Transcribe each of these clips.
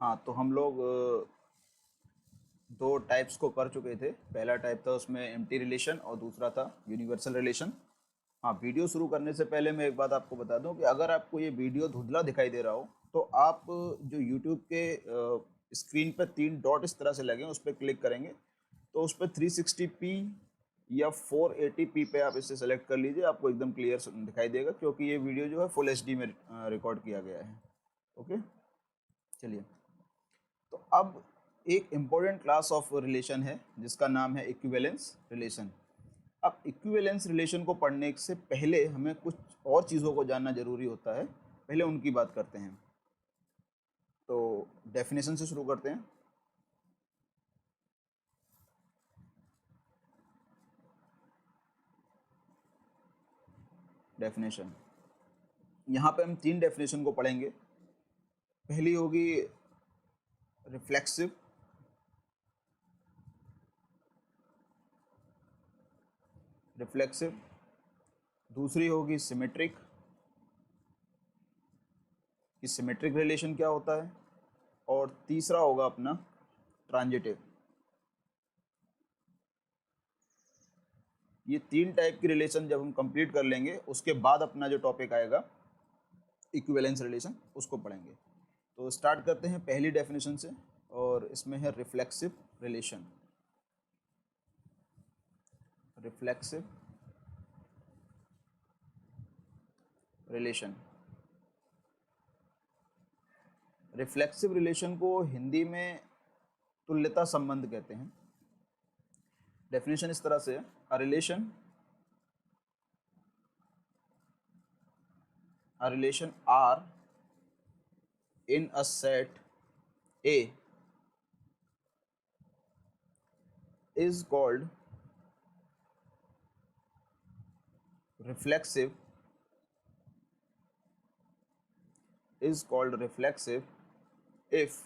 हाँ, तो हम लोग दो टाइप्स को कर चुके थे। पहला टाइप था उसमें एम्प्टी रिलेशन और दूसरा था यूनिवर्सल रिलेशन। हाँ, वीडियो शुरू करने से पहले मैं एक बात आपको बता दूं कि अगर आपको ये वीडियो धुंधला दिखाई दे रहा हो तो आप जो यूट्यूब के स्क्रीन पर 3 डॉट इस तरह से लगे हैं उस पर क्लिक करेंगे तो उस पर 360p या 480p पे आप इसे सेलेक्ट कर लीजिए, आपको एकदम क्लियर दिखाई देगा क्योंकि ये वीडियो जो है फुल एचडी में रिकॉर्ड किया गया है। ओके, चलिए। तो अब एक इम्पोर्टेंट क्लास ऑफ रिलेशन है जिसका नाम है इक्विवेलेंस रिलेशन। अब इक्विवेलेंस रिलेशन को पढ़ने से पहले हमें कुछ और चीज़ों को जानना जरूरी होता है, पहले उनकी बात करते हैं। तो डेफिनेशन से शुरू करते हैं। डेफिनेशन, यहाँ पे हम 3 डेफिनेशन को पढ़ेंगे। पहली होगी रिफ्लेक्सिव, रिफ्लेक्सिव। दूसरी होगी सिमेट्रिक, कि सिमेट्रिक रिलेशन क्या होता है। और तीसरा होगा अपना ट्रांजिटिव। ये 3 टाइप की रिलेशन जब हम कंप्लीट कर लेंगे उसके बाद अपना जो टॉपिक आएगा इक्विवेलेंस रिलेशन उसको पढ़ेंगे। तो स्टार्ट करते हैं पहली डेफिनेशन से और इसमें है reflexive relation. Reflexive relation, reflexive relation को हिंदी में तुल्यता संबंध कहते हैं। डेफिनेशन इस तरह से है, a relation R in a set A is called reflexive, if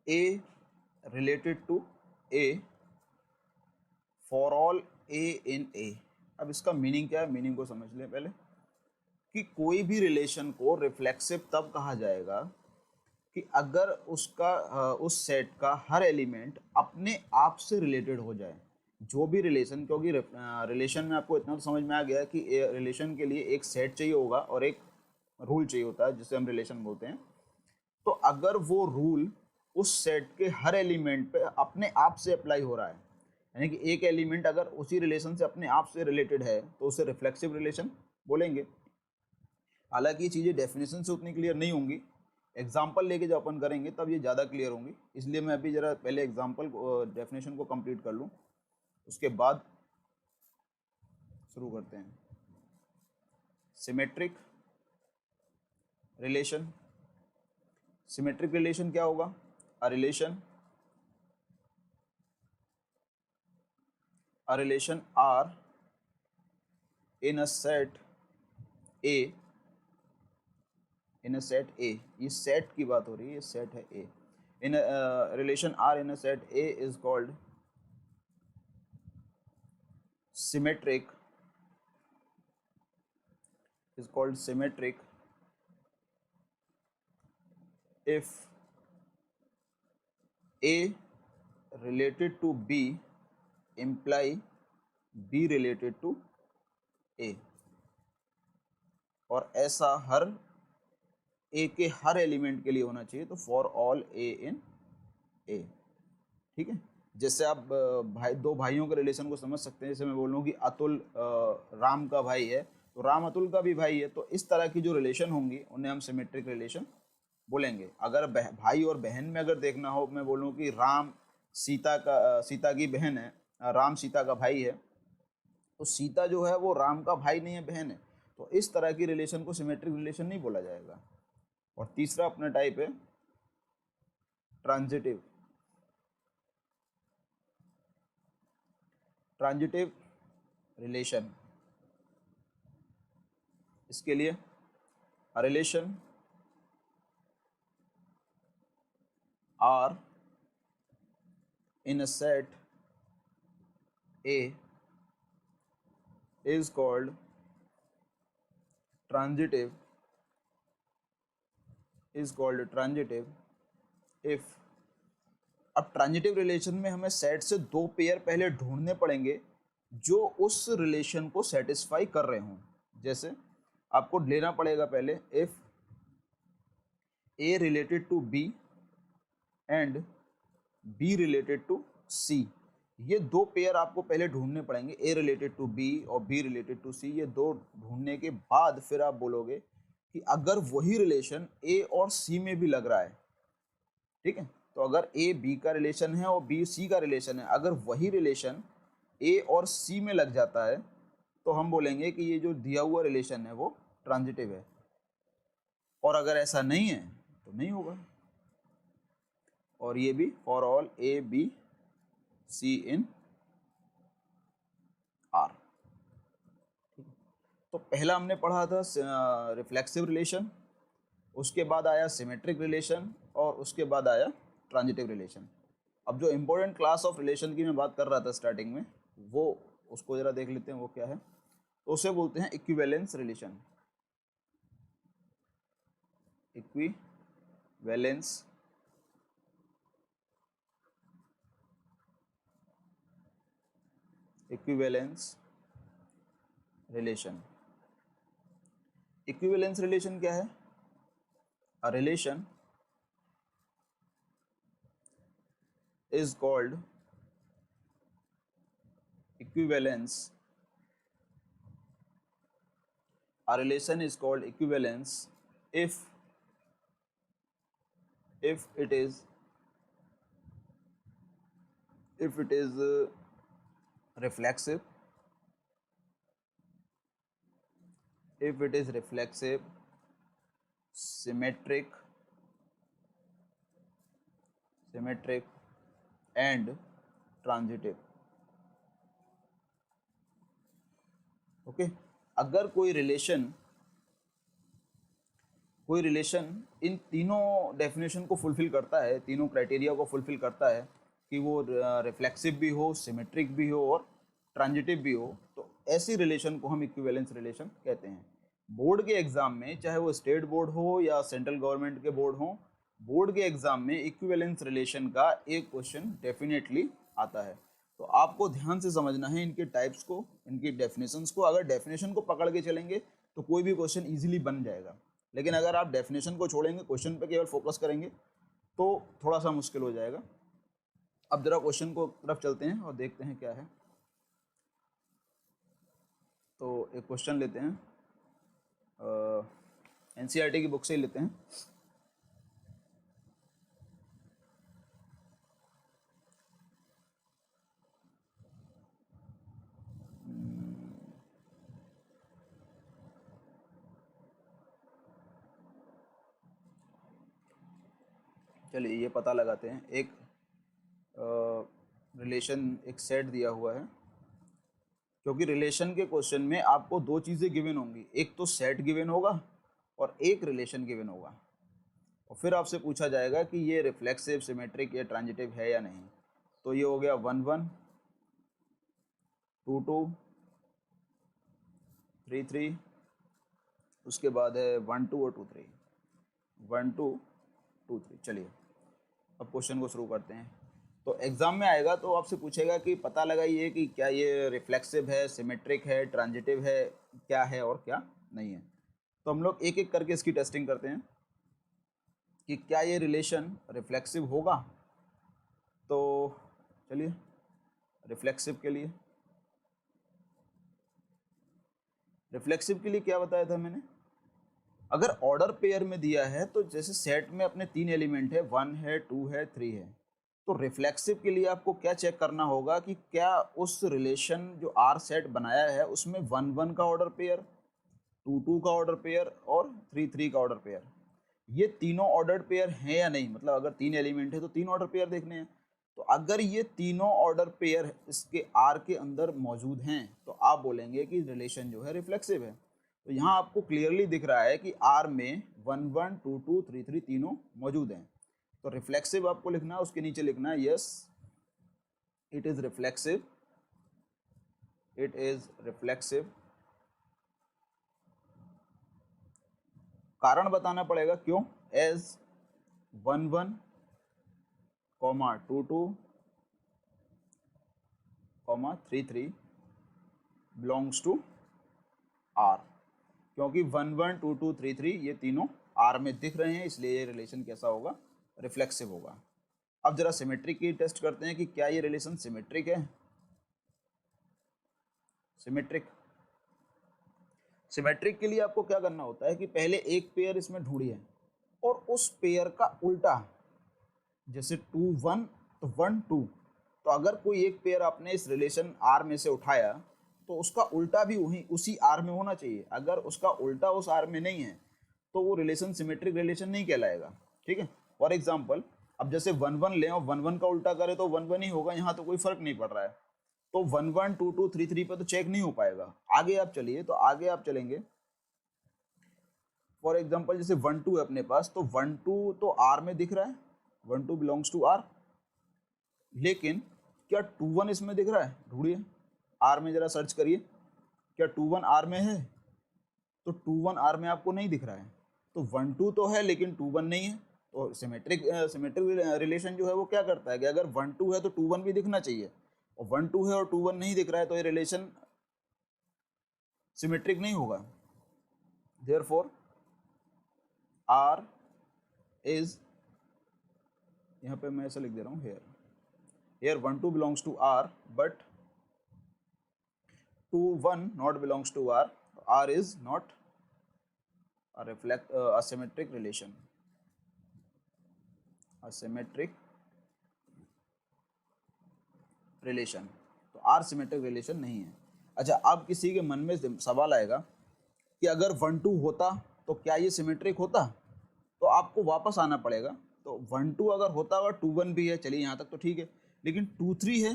A related to A for all A in A। अब इसका मीनिंग क्या है, मीनिंग को समझ लें पहले कि कोई भी रिलेशन को रिफ्लेक्सिव तब कहा जाएगा कि अगर उसका उस सेट का हर एलिमेंट अपने आप से रिलेटेड हो जाए। जो भी रिलेशन, क्योंकि रिलेशन में आपको इतना तो समझ में आ गया कि रिलेशन के लिए एक सेट चाहिए होगा और एक रूल चाहिए होता है जिसे हम रिलेशन बोलते हैं। तो अगर वो रूल उस सेट के हर एलिमेंट पे अपने आप से अप्लाई हो रहा है, यानी कि एक एलिमेंट अगर उसी रिलेशन से अपने आप से रिलेटेड है तो उसे रिफ्लेक्सिव रिलेशन बोलेंगे। हालांकि ये चीज़ें डेफिनेशन से उतनी क्लियर नहीं होंगी, एग्जाम्पल लेके जब अपन करेंगे तब ये ज़्यादा क्लियर होंगी। इसलिए मैं अभी ज़रा पहले एग्जाम्पल डेफिनेशन को कंप्लीट कर लूँ, उसके बाद शुरू करते हैं। सिमेट्रिक रिलेशन, सिमेट्रिक रिलेशन क्या होगा? A relation R in a set A, in a set A, ये सेट की बात हो रही है, ये सेट है A. An relation R in a set A is called symmetric, is called symmetric if A related to B imply B related to A, और ऐसा हर ए के हर एलिमेंट के लिए होना चाहिए, तो फॉर ऑल ए इन ए। ठीक है, जैसे आप दो भाइयों के रिलेशन को समझ सकते हैं। जैसे मैं बोल रहा हूँ कि अतुल राम का भाई है तो राम अतुल का भी भाई है, तो इस तरह की जो रिलेशन होंगी उन्हें हम सिमेट्रिक रिलेशन बोलेंगे। अगर भाई और बहन में अगर देखना हो, मैं बोलूँ कि राम सीता की बहन है, राम सीता का भाई है, तो सीता जो है वो राम का भाई नहीं है, बहन है, तो इस तरह की रिलेशन को सिमेट्रिक रिलेशन नहीं बोला जाएगा। और तीसरा अपना टाइप है ट्रांजिटिव। ट्रांजिटिव रिलेशन, इसके लिए a relation R in a set A is called transitive is called transitive if, अब ट्रांजिटिव रिलेशन में हमें सेट से दो पेयर पहले ढूंढने पड़ेंगे जो उस रिलेशन को सेटिस्फाई कर रहे हों। जैसे आपको लेना पड़ेगा पहले if A related to B and B related to C, ये दो पेयर आपको पहले ढूंढने पड़ेंगे, ए रिलेटेड टू बी और बी रिलेटेड टू सी। ये दो ढूंढने के बाद फिर आप बोलोगे कि अगर वही रिलेशन ए और सी में भी लग रहा है, ठीक है, तो अगर ए बी का रिलेशन है और बी सी का रिलेशन है, अगर वही रिलेशन ए और सी में लग जाता है तो हम बोलेंगे कि ये जो दिया हुआ रिलेशन है वो ट्रांजिटिव है, और अगर ऐसा नहीं है तो नहीं होगा। और ये भी for all A B C in R. तो पहला हमने पढ़ा था रिफ्लेक्सिव रिलेशन, उसके बाद आया सिमेट्रिक रिलेशन और उसके बाद आया ट्रांजिटिव रिलेशन। अब जो इम्पोर्टेंट क्लास ऑफ रिलेशन की मैं बात कर रहा था स्टार्टिंग में, वो उसको जरा देख लेते हैं वो क्या है। तो उसे बोलते हैं equivalence relation. Equivalence equivalence relation. Equivalence relation क्या है? A relation is called equivalence. A relation is called equivalence if it is reflexive, if it is reflexive, symmetric and transitive। Okay, अगर कोई रिलेशन इन तीनों definition को fulfil करता है, तीनों criteria को फुलफिल करता है कि वो रिफ्लेक्सिव भी हो, सिमेट्रिक भी हो और ट्रांजिटिव भी हो, तो ऐसी रिलेशन को हम इक्विवेलेंस रिलेशन कहते हैं। बोर्ड के एग्जाम में, चाहे वो स्टेट बोर्ड हो या सेंट्रल गवर्नमेंट के बोर्ड हो, बोर्ड के एग्जाम में इक्विवेलेंस रिलेशन का एक क्वेश्चन डेफिनेटली आता है। तो आपको ध्यान से समझना है इनके टाइप्स को, इनकी डेफिनेशंस को। अगर डेफिनेशन को पकड़ के चलेंगे तो कोई भी क्वेश्चन इजीली बन जाएगा, लेकिन अगर आप डेफिनेशन को छोड़ेंगे, क्वेश्चन पे केवल फोकस करेंगे, तो थोड़ा सा मुश्किल हो जाएगा। अब जरा क्वेश्चन को तरफ चलते हैं और देखते हैं क्या है। तो एक क्वेश्चन लेते हैं, एनसीईआरटी की बुक से ही लेते हैं। चलिए ये पता लगाते हैं। एक रिलेशन, एक सेट दिया हुआ है, क्योंकि रिलेशन के क्वेश्चन में आपको दो चीज़ें गिवन होंगी, एक तो सेट गिवन होगा और एक रिलेशन गिवन होगा, और फिर आपसे पूछा जाएगा कि ये रिफ्लेक्सिव, सिमेट्रिक या ट्रांजिटिव है या नहीं। तो ये हो गया 1 1, 2 2, 3 3, उसके बाद है 1 2 और 2 3, 1 2 2 3। चलिए अब क्वेश्चन को शुरू करते हैं। तो एग्जाम में आएगा तो आपसे पूछेगा कि पता लगाइए कि क्या ये रिफ्लेक्सिव है, सिमेट्रिक है, ट्रांजिटिव है, क्या है और क्या नहीं है। तो हम लोग एक एक करके इसकी टेस्टिंग करते हैं कि क्या ये रिलेशन रिफ्लेक्सिव होगा। तो चलिए रिफ्लेक्सिव के लिए क्या बताया था मैंने? अगर ऑर्डर पेयर में दिया है तो जैसे सेट में अपने 3 एलिमेंट है, 1 है, 2 है, 3 है, तो रिफ्लेक्सिव के लिए आपको क्या चेक करना होगा कि क्या उस रिलेशन जो आर सेट बनाया है उसमें 1 1 का ऑर्डर पेयर, 2 2 का ऑर्डर पेयर और 3 3 का ऑर्डर पेयर, ये तीनों ऑर्डर पेयर हैं या नहीं। मतलब अगर 3 एलिमेंट है तो 3 ऑर्डर पेयर देखने हैं। तो अगर ये तीनों ऑर्डर पेयर इसके आर के अंदर मौजूद हैं तो आप बोलेंगे कि रिलेशन जो है रिफ्लेक्सिव है। तो यहाँ आपको क्लियरली दिख रहा है कि आर में 1 1 2 2 3 3 तीनों मौजूद हैं। तो रिफ्लेक्सिव आपको लिखना है, उसके नीचे लिखना है यस इट इज रिफ्लेक्सिव, कारण बताना पड़ेगा, क्यों, एज 11, 22, 33 बिलोंग्स टू आर, क्योंकि 11, 22, 33 ये तीनों आर में दिख रहे हैं, इसलिए ये रिलेशन कैसा होगा, रिफ्लेक्सिव होगा। अब जरा सिमेट्रिक की टेस्ट करते हैं कि क्या ये रिलेशन सिमेट्रिक है। सिमेट्रिक के लिए आपको क्या करना होता है कि पहले एक पेयर इसमें ढूंढिए और उस पेयर का उल्टा, जैसे 2 1 तो 1 2, तो अगर कोई एक पेयर आपने इस रिलेशन आर में से उठाया तो उसका उल्टा भी उसी आर में होना चाहिए। अगर उसका उल्टा उस आर में नहीं है तो वो रिलेशन सिमेट्रिक रिलेशन नहीं कहलाएगा। ठीक है, फॉर एग्जाम्पल अब जैसे 1 1 लें और 1 1 का उल्टा करें तो 1 1 ही होगा, यहाँ तो कोई फर्क नहीं पड़ रहा है, तो 1 1 2 2 3 3 पे तो चेक नहीं हो पाएगा। आगे आप चलिए, तो आगे आप चलेंगे, फॉर एग्जाम्पल जैसे 1 2 है अपने पास, तो 1 2 तो आर में दिख रहा है, 1 2 बिलोंग्स टू आर, लेकिन क्या 2 1 इसमें दिख रहा है, ढूंढिए आर में, जरा सर्च करिए, क्या 2 1 आर में है, तो 2 1 आर में आपको नहीं दिख रहा है, तो 1 2 तो है लेकिन 2 1 नहीं है। तो सिमेट्रिक रिलेशन जो है वो क्या करता है कि अगर 1 2 है तो 2 1 भी दिखना चाहिए, और 1 2 है और 2 1 नहीं दिख रहा है तो ये रिलेशन सिमेट्रिक नहीं होगा। देयरफॉर आर इज, यहाँ पे मैं ऐसा लिख दे रहा हूँ, here 1 2 belongs to R but 2 1 not belongs to R. R is not a symmetric relation. A symmetric relation, तो R सिमेट्रिक रिलेशन नहीं है। अच्छा, अब किसी के मन में सवाल आएगा कि अगर 1 2 होता तो क्या ये सिमेट्रिक होता, तो आपको वापस आना पड़ेगा। तो 1 2 अगर होता और 2 1 भी है, चलिए यहाँ तक तो ठीक है, लेकिन 2 3 है,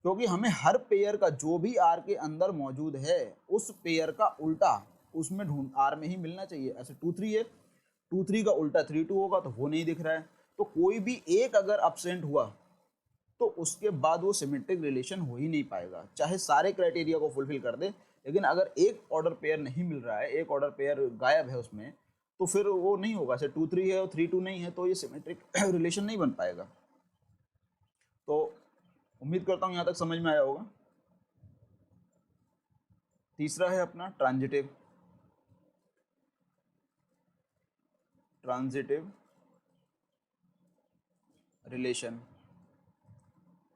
क्योंकि हमें हर पेयर का जो भी आर के अंदर मौजूद है उस पेयर का उल्टा उसमें ढूंढ आर में ही मिलना चाहिए। ऐसे 2 3 है, 2 3 का उल्टा 3 2 होगा, तो वो नहीं दिख रहा है, तो कोई भी एक अगर अब्सेंट हुआ तो उसके बाद वो सिमेट्रिक रिलेशन हो ही नहीं पाएगा, चाहे सारे क्राइटेरिया को फुलफिल कर दे, लेकिन अगर एक ऑर्डर पेयर नहीं मिल रहा है, एक ऑर्डर पेयर गायब है उसमें, तो फिर वो नहीं होगा। जैसे 2 3 है और 3 2 नहीं है, तो ये सिमेट्रिक रिलेशन नहीं बन पाएगा। तो उम्मीद करता हूँ यहाँ तक समझ में आया होगा। तीसरा है अपना ट्रांजिटिव रिलेशन।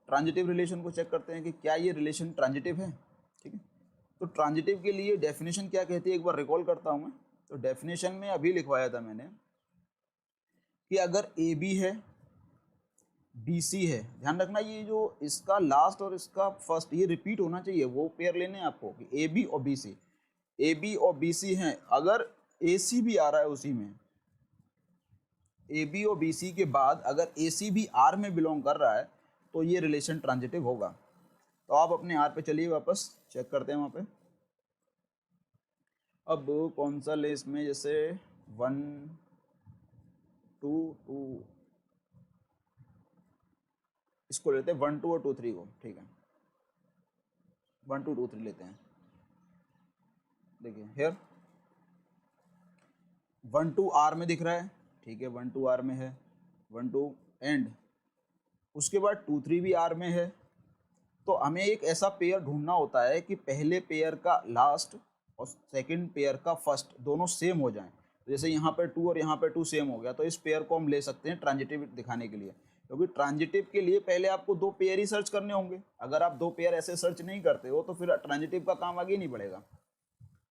ट्रांजिटिव रिलेशन को चेक करते हैं कि क्या ये रिलेशन ट्रांजिटिव है। ठीक है, तो ट्रांजिटिव के लिए डेफिनेशन क्या कहती है, एक बार रिकॉल करता हूँ मैं। तो डेफिनेशन में अभी लिखवाया था मैंने कि अगर ए बी है, बी सी है, ध्यान रखना ये जो इसका लास्ट और इसका फर्स्ट ये रिपीट होना चाहिए, वो पेयर लेने हैं आपको कि ए बी और बी सी, ए बी और बी सी हैं, अगर ए सी भी आ रहा है उसी में, ए बी और बी सी के बाद अगर ए सी भी आर में बिलोंग कर रहा है तो ये रिलेशन ट्रांजिटिव होगा। तो आप अपने आर पे चलिए, वापस चेक करते हैं वहाँ पे। अब कौन सा ले इसमें, जैसे 1 2 2 इसको लेते हैं, 1 2 और 2 3 को। ठीक है, 1 2 2 3 लेते हैं। देखिए हियर 1 2 आर में दिख रहा है, ठीक है, 1 2 आर में है, 1 2 एंड उसके बाद 2 3 भी आर में है। तो हमें एक ऐसा पेयर ढूंढना होता है कि पहले पेयर का लास्ट और सेकंड पेयर का फर्स्ट दोनों सेम हो जाएं। जैसे यहाँ पे 2 और यहाँ पे 2 सेम हो गया, तो इस पेयर को हम ले सकते हैं ट्रांजिटिव दिखाने के लिए, क्योंकि ट्रांजिटिव के लिए पहले आपको 2 पेयर ही सर्च करने होंगे। अगर आप 2 पेयर ऐसे सर्च नहीं करते हो तो फिर ट्रांजिटिव का काम आगे नहीं बढ़ेगा।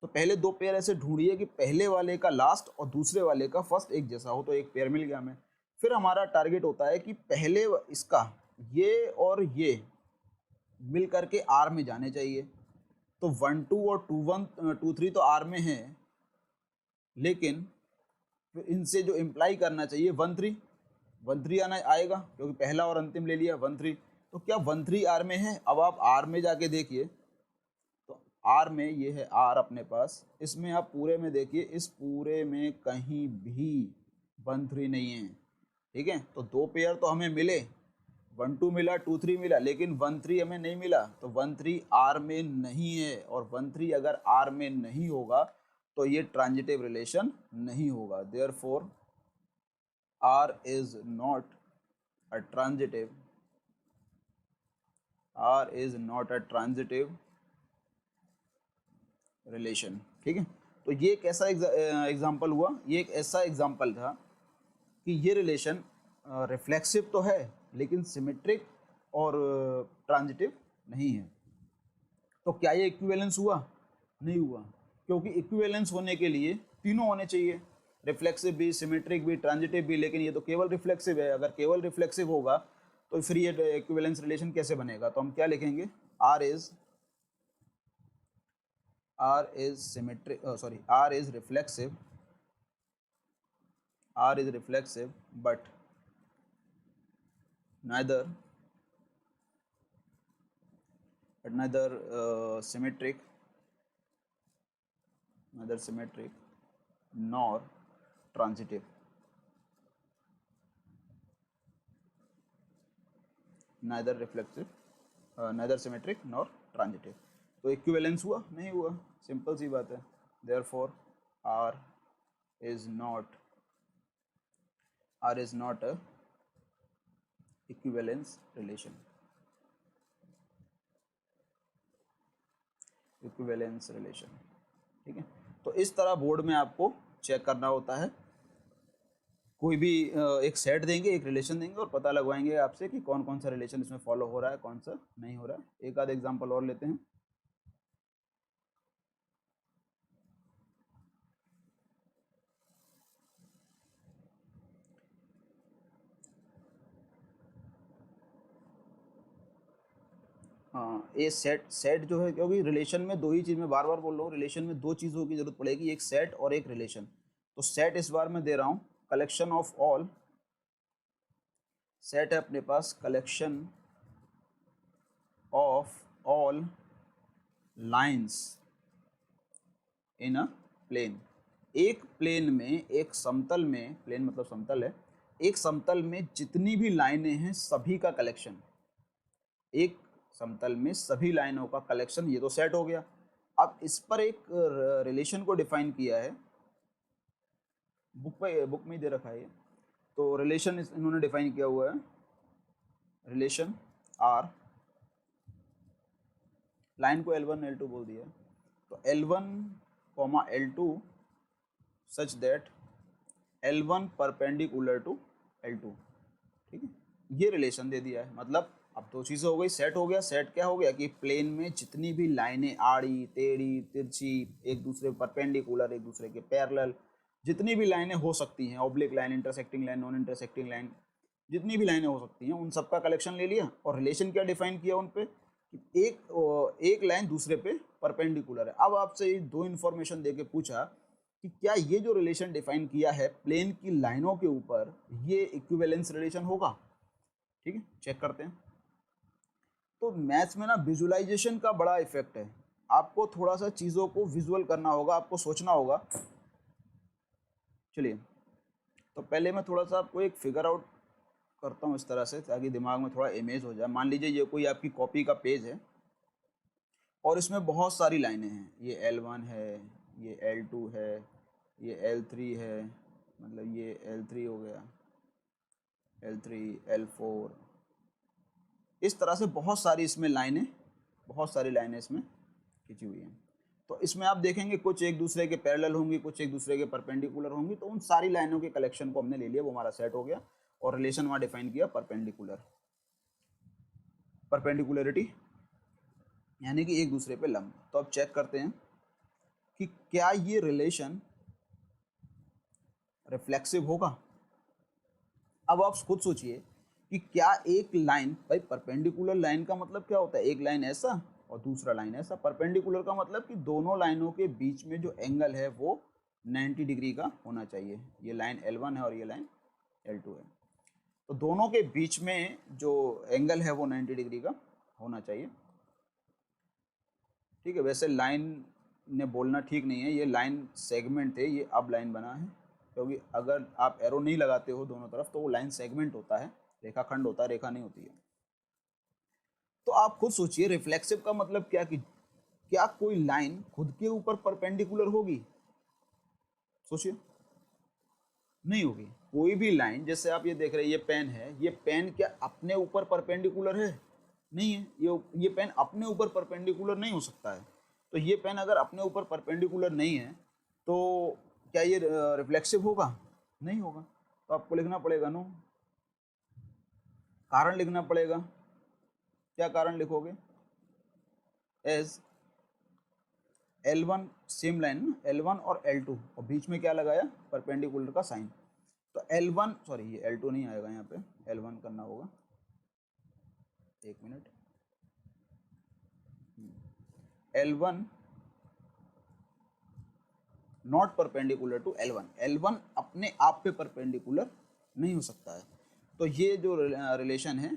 तो पहले 2 पेयर ऐसे ढूंढिए कि पहले वाले का लास्ट और दूसरे वाले का फर्स्ट एक जैसा हो, तो एक पेयर मिल गया हमें। फिर हमारा टारगेट होता है कि पहले इसका ये और ये मिल करके आर में जाने चाहिए। तो 1 2 और 2 1 2 3 तो आर में है, लेकिन फिर इनसे जो इम्प्लाई करना चाहिए 1 3 आना आएगा, क्योंकि पहला और अंतिम ले लिया 1 3। तो क्या 1 3 आर में है? अब आप आर में जाके देखिए, तो आर में ये है आर अपने पास, इसमें आप पूरे में देखिए, इस पूरे में कहीं भी 1 3 नहीं है। ठीक है, तो 2 पेयर तो हमें मिले, 1 2 मिला, 2 3 मिला, लेकिन 1 3 हमें नहीं मिला। तो 1 3 आर में नहीं है, और 1 3 अगर आर में नहीं होगा तो ये ट्रांजिटिव रिलेशन नहीं होगा। Therefore R is not a transitive, R is not a transitive relation। ठीक है, तो ये एक ऐसा एग्जाम्पल हुआ, ये एक ऐसा एग्जाम्पल था कि ये रिलेशन रिफ्लेक्सिव तो है लेकिन सिमेट्रिक और ट्रांजिटिव नहीं है। तो क्या ये इक्विवेलेंस हुआ? नहीं हुआ, क्योंकि इक्विवेलेंस होने के लिए तीनों होने चाहिए, रिफ्लेक्सिव भी, सिमेट्रिक भी, ट्रांजिटिव भी, लेकिन ये तो केवल रिफ्लेक्सिव है। अगर केवल रिफ्लेक्सिव होगा तो फिर ये इक्विवेलेंस रिलेशन कैसे बनेगा? तो हम क्या लिखेंगे? R is symmetric, R is reflexive, R is reflexive but neither symmetric nor transitive, neither symmetric nor transitive। तो इक्विवेलेंस हुआ? नहीं हुआ, सिंपल सी बात है। Therefore R is not a equivalence relation। ठीक है, तो इस तरह बोर्ड में आपको चेक करना होता है। कोई भी एक सेट देंगे, एक रिलेशन देंगे और पता लगवाएंगे आपसे कि कौन कौन सा रिलेशन इसमें फॉलो हो रहा है, कौन सा नहीं हो रहा है। एक आध एग्जांपल और लेते हैं। हाँ, ये सेट जो है, क्योंकि रिलेशन में दो ही चीज़, मैं बार बार बोल रहा हूँ, रिलेशन में दो चीज़ों की जरूरत पड़ेगी, एक सेट और एक रिलेशन। तो सेट इस बार मैं दे रहा हूँ कलेक्शन ऑफ ऑल, सेट है अपने पास collection of all lines in a plane. एक प्लेन में, एक समतल में, प्लेन मतलब समतल है, एक समतल में जितनी भी लाइनें हैं सभी का कलेक्शन, एक समतल में सभी लाइनों का कलेक्शन, ये तो सेट हो गया। अब इस पर एक रिलेशन को डिफाइन किया है, बुक में ही दे रखा है ये। तो रिलेशन इन्होंने डिफाइन किया हुआ है, रिलेशन R, लाइन को L1 L2 बोल दिया, तो L1, L2 such that L1 perpendicular to L2। ठीक है, ये रिलेशन दे दिया है। मतलब अब दो चीज़ें हो गई, सेट हो गया। सेट क्या हो गया कि प्लेन में जितनी भी लाइनें आड़ी टेढ़ी तिरछी, एक दूसरे परपेंडिकुलर, एक दूसरे के पैरेलल, जितनी भी लाइनें हो सकती हैं, oblique line, intersecting line, non intersecting line, जितनी भी लाइनें हो सकती हैं, उन सबका कलेक्शन ले लिया। और रिलेशन क्या डिफाइन किया उन पे कि एक लाइन दूसरे पे परपेंडिकुलर है। अब आपसे दो इन्फॉर्मेशन दे के पूछा कि क्या ये जो रिलेशन डिफाइन किया है प्लेन की लाइनों के ऊपर, ये इक्विवेलेंस रिलेशन होगा? ठीक है, चेक करते हैं। तो मैथ्स में ना विजुअलाइजेशन का बड़ा इफेक्ट है, आपको थोड़ा सा चीज़ों को विजुअल करना होगा, आपको सोचना होगा। चलिए, तो पहले मैं थोड़ा सा आपको एक फिगर आउट करता हूँ इस तरह से, ताकि दिमाग में थोड़ा इमेज हो जाए। मान लीजिए ये कोई आपकी कॉपी का पेज है और इसमें बहुत सारी लाइनें हैं, ये L1 है, ये L2 है, ये L3 है, मतलब ये L3 हो गया, L3, L4, इस तरह से बहुत सारी इसमें लाइनें, बहुत सारी लाइनें इसमें खिंची हुई हैं। तो इसमें आप देखेंगे कुछ एक दूसरे के पैरेलल होंगी, कुछ एक दूसरे के परपेंडिकुलर होंगी। तो उन सारी लाइनों के कलेक्शन को हमने ले लिया, वो हमारा सेट हो गया। और रिलेशन वहाँ डिफाइन किया परपेंडिकुलरिटी, यानी कि एक दूसरे पे लंब। तो अब चेक करते हैं कि क्या ये रिलेशन रिफ्लेक्सिव होगा। अब आप खुद सोचिए कि क्या एक लाइन, भाई परपेंडिकुलर लाइन का मतलब क्या होता है? एक लाइन ऐसा और दूसरा लाइन ऐसा। परपेंडिकुलर का मतलब कि दोनों लाइनों के बीच में जो एंगल है वो 90 डिग्री का होना चाहिए। ये लाइन L1 है और ये लाइन L2 है, तो दोनों के बीच में जो एंगल है वो 90 डिग्री का होना चाहिए। ठीक है, वैसे लाइन ने बोलना ठीक नहीं है, ये लाइन सेगमेंट थे, ये अब लाइन बना है, क्योंकि अगर आप एरो नहीं लगाते हो दोनों तरफ तो वो लाइन सेगमेंट होता है, रेखाखंड होता है, रेखा नहीं होती है। तो आप खुद सोचिए, रिफ्लेक्सिव का मतलब क्या कि क्या कोई लाइन खुद के ऊपर परपेंडिकुलर होगी? सोचिए, नहीं होगी। कोई भी लाइन, जैसे आप ये देख रहे हैं ये पेन है, ये पेन क्या अपने ऊपर परपेंडिकुलर है? नहीं है। ये पेन अपने ऊपर परपेंडिकुलर नहीं हो सकता है। तो ये पेन अगर अपने ऊपर परपेंडिकुलर नहीं है तो क्या ये रिफ्लेक्सिव होगा? नहीं होगा। तो आपको लिखना पड़ेगा नो, कारण लिखना पड़ेगा। क्या कारण लिखोगे? एज L1 सेम लाइन ना, L1 और L2 और बीच में क्या लगाया? परपेंडिकुलर का साइन। तो L1 सॉरी ये L2 नहीं आएगा, यहाँ पे L1 करना होगा। एक minute. L1 not perpendicular to L1। L1 अपने आप पे परपेंडिकुलर नहीं हो सकता है। तो ये जो रिलेशन है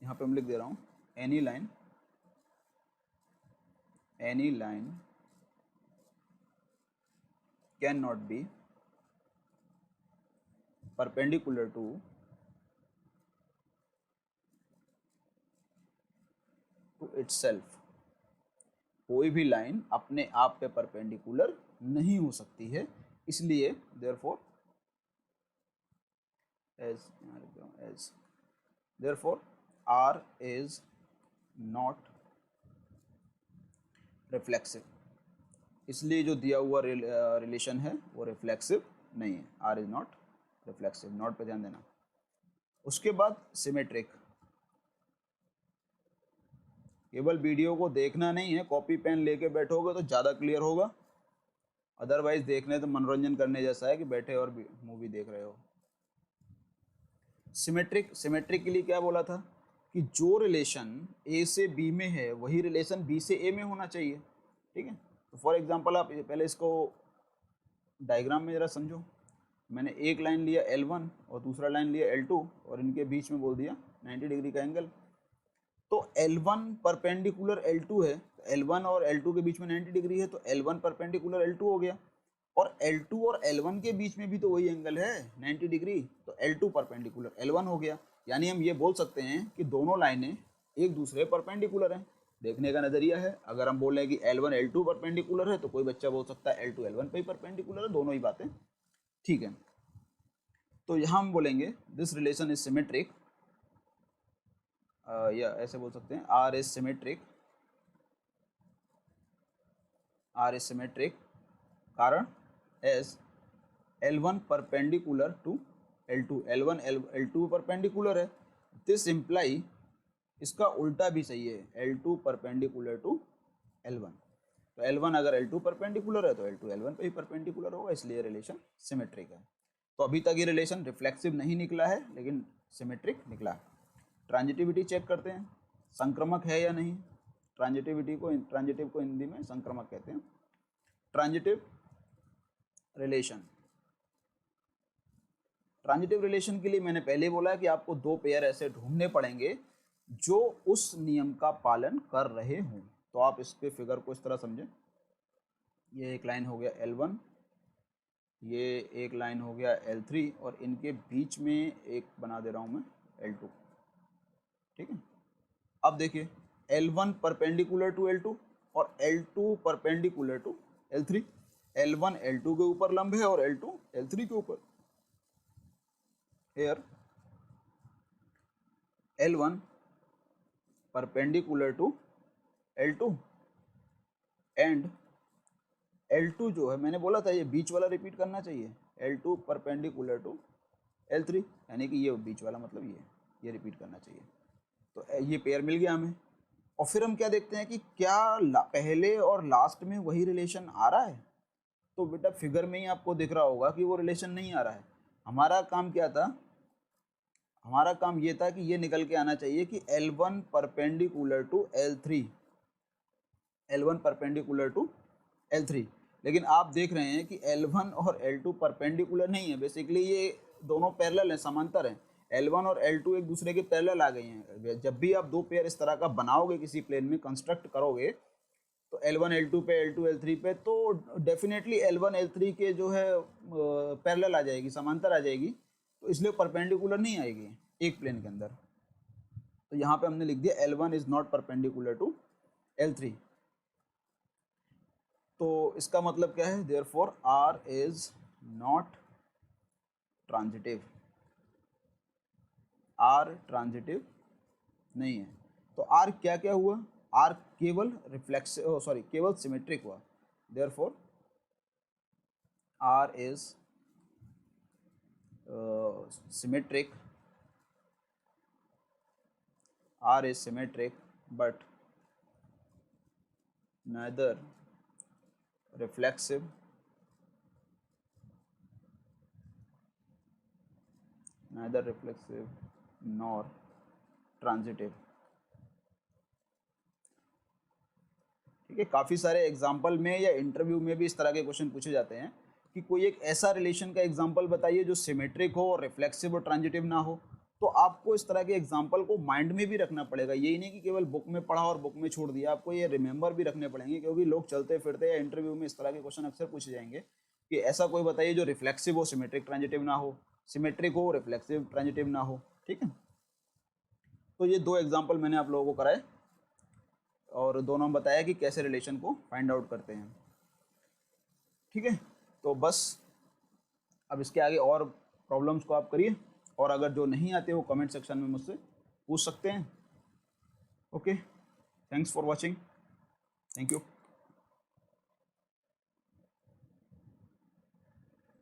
यहाँ पे हम लिख दे रहा हूँ, any line can not be perpendicular to itself. कोई भी लाइन अपने आप पे परपेंडिकुलर नहीं हो सकती है, इसलिए therefore R is not reflexive. इसलिए जो दिया हुआ रिलेशन है वो रिफ्लेक्सिव नहीं है। R is not reflexive, not पे ध्यान देना। उसके बाद सिमेट्रिक। केवल वीडियो को देखना नहीं है, कॉपी पेन लेके बैठोगे तो ज़्यादा क्लियर होगा, अदरवाइज देखने तो मनोरंजन करने जैसा है कि बैठे और मूवी देख रहे हो। सिमेट्रिक के लिए क्या बोला था कि जो रिलेशन ए से बी में है वही रिलेशन बी से ए में होना चाहिए। ठीक है, तो फॉर एग्जांपल आप पहले इसको डायग्राम में ज़रा समझो। मैंने एक लाइन लिया L1 और दूसरा लाइन लिया L2 और इनके बीच में बोल दिया 90 डिग्री का एंगल। तो L1 परपेंडिकुलर L2 है, तो L1 और L2 के बीच में 90 डिग्री है, तो L1 परपेंडिकुलर L2 हो गया। और L2 और L1 के बीच में भी तो वही एंगल है 90 डिग्री, तो L2 परपेंडिकुलर L1 हो गया। यानी हम ये बोल सकते हैं कि दोनों लाइनें एक दूसरे परपेंडिकुलर हैं। देखने का नज़रिया है। अगर हम बोलें कि L1 L2 परपेंडिकुलर है तो कोई बच्चा बोल सकता है L2 L1 पे ही परपेंडिकुलर है, दोनों ही बातें ठीक है। तो यहाँ हम बोलेंगे दिस रिलेशन इज सिमेट्रिक, या ऐसे बोल सकते हैं R इज सिमेट्रिक कारण as L1 perpendicular to L2, L1 L2 perpendicular है। दिस इम्प्लाई, इसका उल्टा भी सही है, L2 परपेंडिकुलर टू L1। तो L1 अगर L2 परपेंडिकुलर है तो L2 L1 पे ही परपेंडिकुलर होगा, इसलिए रिलेशन सिमेट्रिक है। तो अभी तक ये रिलेशन रिफ्लेक्सिव नहीं निकला है लेकिन सिमेट्रिक निकला है। ट्रांजिटिविटी चेक करते हैं, संक्रमक है या नहीं। ट्रांजिटिव को हिंदी में संक्रमक कहते हैं। ट्रांजिटिव रिलेशन के लिए मैंने पहले बोला कि आपको दो पेयर ऐसे ढूंढने पड़ेंगे जो उस नियम का पालन कर रहे हों। तो आप इसके फिगर को इस तरह समझें, ये एक लाइन हो गया L1, ये एक लाइन हो गया L3 और इनके बीच में एक बना दे रहा हूँ मैं L2। ठीक है, अब देखिए L1 परपेंडिकुलर टू L2 और L2 perpendicular to L3। L1 L2 के ऊपर लंब है और L2 L3 के ऊपर। Here L1 perpendicular to L2 and L2 जो है, मैंने बोला था ये बीच वाला रिपीट करना चाहिए, L2 परपेंडिकुलर टू L3, यानी कि ये बीच वाला मतलब ये रिपीट करना चाहिए। तो ये पेयर मिल गया हमें। और फिर हम क्या देखते हैं कि क्या पहले और लास्ट में वही रिलेशन आ रहा है। तो बेटा फिगर में ही आपको दिख रहा होगा कि वो रिलेशन नहीं आ रहा है। हमारा काम क्या था, हमारा काम ये था कि ये निकल के आना चाहिए कि L1 perpendicular to L3, L1 perpendicular to L3। लेकिन आप देख रहे हैं कि L1 और L2 परपेंडिकुलर नहीं है, बेसिकली ये दोनों पैरेलल हैं, समांतर हैं। L1 और L2 एक दूसरे के पैरेलल आ गई हैं। जब भी आप दो पेयर इस तरह का बनाओगे, किसी प्लेन में कंस्ट्रक्ट करोगे, तो L1 L2 पे, L2 L3 पे, तो डेफिनेटली L1 L3 के जो है पैरेलल आ जाएगी, समांतर आ जाएगी, तो इसलिए परपेंडिकुलर नहीं आएगी एक प्लेन के अंदर। तो यहाँ पे हमने लिख दिया L1 is not perpendicular to L3। तो इसका मतलब क्या है, therefore R is not transitive, R transitive नहीं है। तो आर क्या क्या हुआ, आर केवल रिफ्लेक्सिव, सॉरी केवल सिमेट्रिक हुआ, therefore R is symmetric, R is symmetric but neither reflexive nor transitive। ठीक है, काफ़ी सारे एग्जाम्पल में या इंटरव्यू में भी इस तरह के क्वेश्चन पूछे जाते हैं कि कोई एक ऐसा रिलेशन का एग्जाम्पल बताइए जो सिमेट्रिक हो और रिफ्लेक्सिव और ट्रांजिटिव ना हो। तो आपको इस तरह के एग्जाम्पल को माइंड में भी रखना पड़ेगा, यही नहीं कि केवल बुक में पढ़ा और बुक में छोड़ दिया, आपको ये रिमेंबर भी रखने पड़ेंगे, क्योंकि लोग चलते फिरते या इंटरव्यू में इस तरह के क्वेश्चन अक्सर पूछे जाएंगे कि ऐसा कोई बताइए जो रिफ्लेक्सिव हो, सिमेट्रिक ट्रांजिटिव ना हो, सिमेट्रिक हो, रिफ्लेक्सिव ट्रांजिटिव ना हो। ठीक है, तो ये दो एग्जाम्पल मैंने आप लोगों को कराए और दोनों बताया कि कैसे रिलेशन को फाइंड आउट करते हैं। ठीक है, तो बस अब इसके आगे और प्रॉब्लम्स को आप करिए, और अगर जो नहीं आते वो कमेंट सेक्शन में मुझसे पूछ सकते हैं। Okay, thanks for watching, thank you.